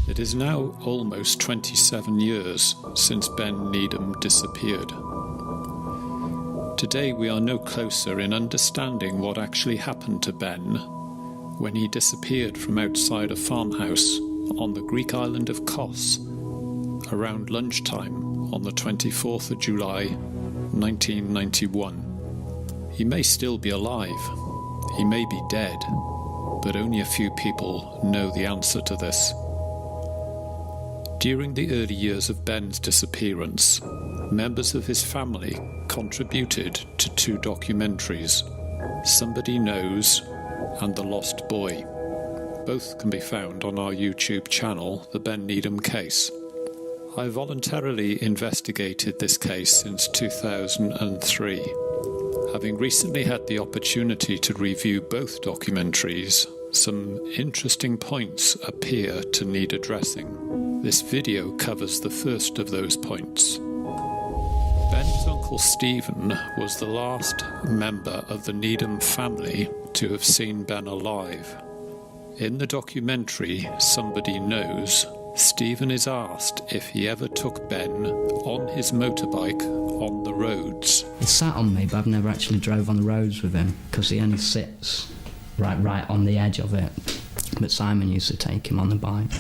It is now almost 27 years since Ben Needham disappeared. Today we are no closer in understanding what actually happened to Ben when he disappeared from outside a farmhouse on the Greek island of Kos around lunchtime on the 24th of July, 1991. He may still be alive, he may be dead, but only a few people know the answer to this. During the early years of Ben's disappearance, members of his family contributed to 2 documentaries, Somebody Knows and The Lost Boy. Both can be found on our YouTube channel, The Ben Needham Case. I voluntarily investigated this case since 2003. Having recently had the opportunity to review both documentaries, some interesting points appear to need addressing. This video covers the first of those points. Ben's uncle Stephen was the last member of the Needham family to have seen Ben alive. In the documentary Somebody Knows, Stephen is asked if he ever took Ben on his motorbike on the roads. He sat on me, but I've never actually drove on the roads with him because he only sits right on the edge of it. But Simon used to take him on the bike.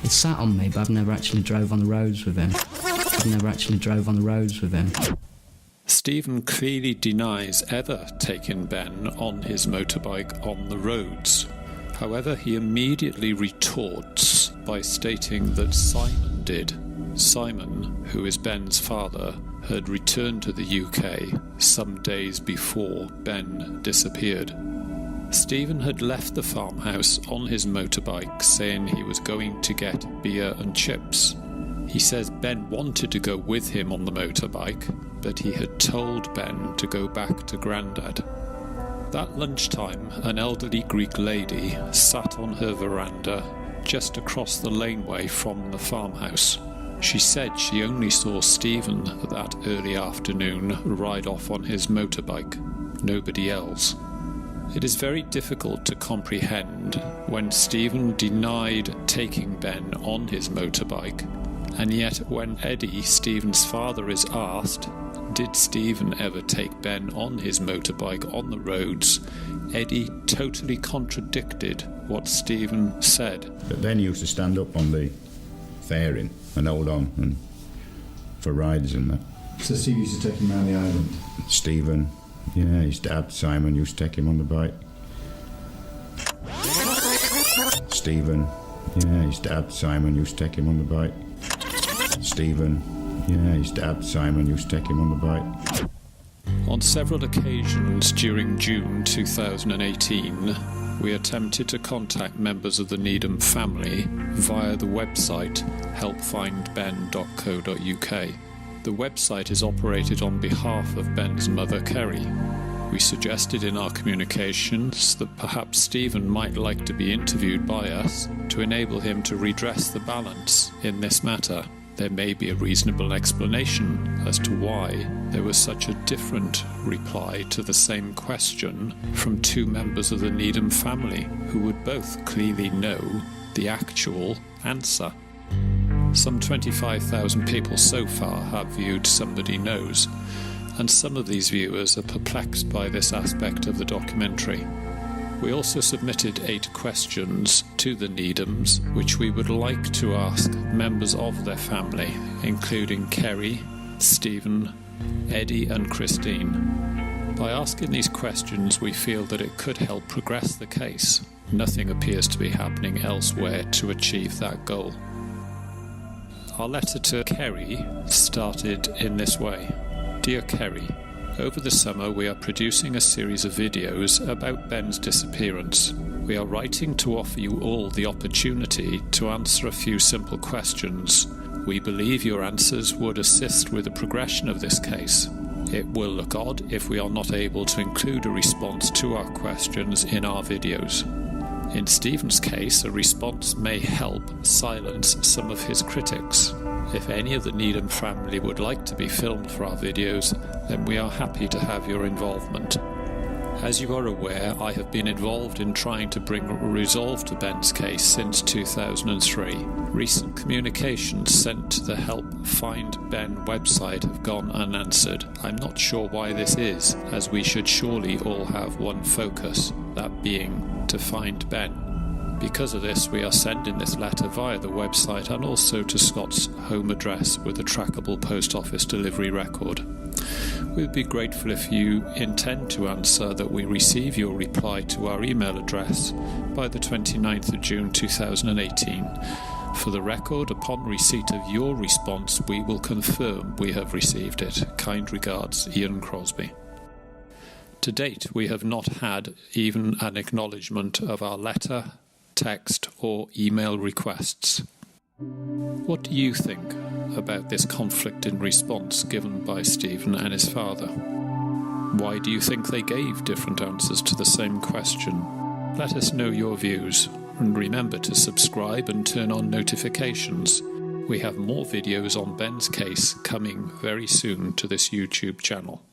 He sat on me, but I've never actually drove on the roads with him. Stephen clearly denies ever taking Ben on his motorbike on the roads. However, he immediately retorts by stating that Simon did. Simon, who is Ben's father, had returned to the UK some days before Ben disappeared. Stephen had left the farmhouse on his motorbike saying he was going to get beer and chips. He says Ben wanted to go with him on the motorbike, but he had told Ben to go back to Grandad. That lunchtime, an elderly Greek lady sat on her veranda just across the laneway from the farmhouse. She said she only saw Stephen that early afternoon ride off on his motorbike, nobody else. It is very difficult to comprehend when Stephen denied taking Ben on his motorbike, and yet when Eddie, Stephen's father, is asked, did Stephen ever take Ben on his motorbike on the roads, Eddie totally contradicted what Stephen said. But then he used to stand up on the fairing and hold on and for rides and that. So Steve used to take him around the island? Stephen, yeah, his dad, Simon, used to take him on the bike. Stephen, yeah, his dad, Simon, used to take him on the bike. Stephen, yeah, his dad, Simon, used to take him on the bike. On several occasions during June 2018, we attempted to contact members of the Needham family via the website helpfindben.co.uk. The website is operated on behalf of Ben's mother, Kerry. We suggested in our communications that perhaps Stephen might like to be interviewed by us to enable him to redress the balance in this matter. There may be a reasonable explanation as to why there was such a different reply to the same question from 2 members of the Needham family who would both clearly know the actual answer. Some 25,000 people so far have viewed Somebody Knows, and some of these viewers are perplexed by this aspect of the documentary. We also submitted 8 questions to the Needhams, which we would like to ask members of their family, including Kerry, Stephen, Eddie and Christine. By asking these questions, we feel that it could help progress the case. Nothing appears to be happening elsewhere to achieve that goal. Our letter to Kerry started in this way. Dear Kerry, over the summer we are producing a series of videos about Ben's disappearance. We are writing to offer you all the opportunity to answer a few simple questions. We believe your answers would assist with the progression of this case. It will look odd if we are not able to include a response to our questions in our videos. In Stephen's case, a response may help silence some of his critics. If any of the Needham family would like to be filmed for our videos, then we are happy to have your involvement. As you are aware, I have been involved in trying to bring a resolve to Ben's case since 2003. Recent communications sent to the Help Find Ben website have gone unanswered. I'm not sure why this is, as we should surely all have one focus, that being to find Ben. Because of this, we are sending this letter via the website and also to Scott's home address with a trackable post office delivery record. We'd be grateful if you intend to answer that we receive your reply to our email address by the 29th of June 2018. For the record, upon receipt of your response, we will confirm we have received it. Kind regards, Ian Crosby. To date, we have not had even an acknowledgement of our letter, text or email requests. What do you think about this conflict in response given by Stephen and his father? Why do you think they gave different answers to the same question? Let us know your views, and remember to subscribe and turn on notifications. We have more videos on Ben's case coming very soon to this YouTube channel.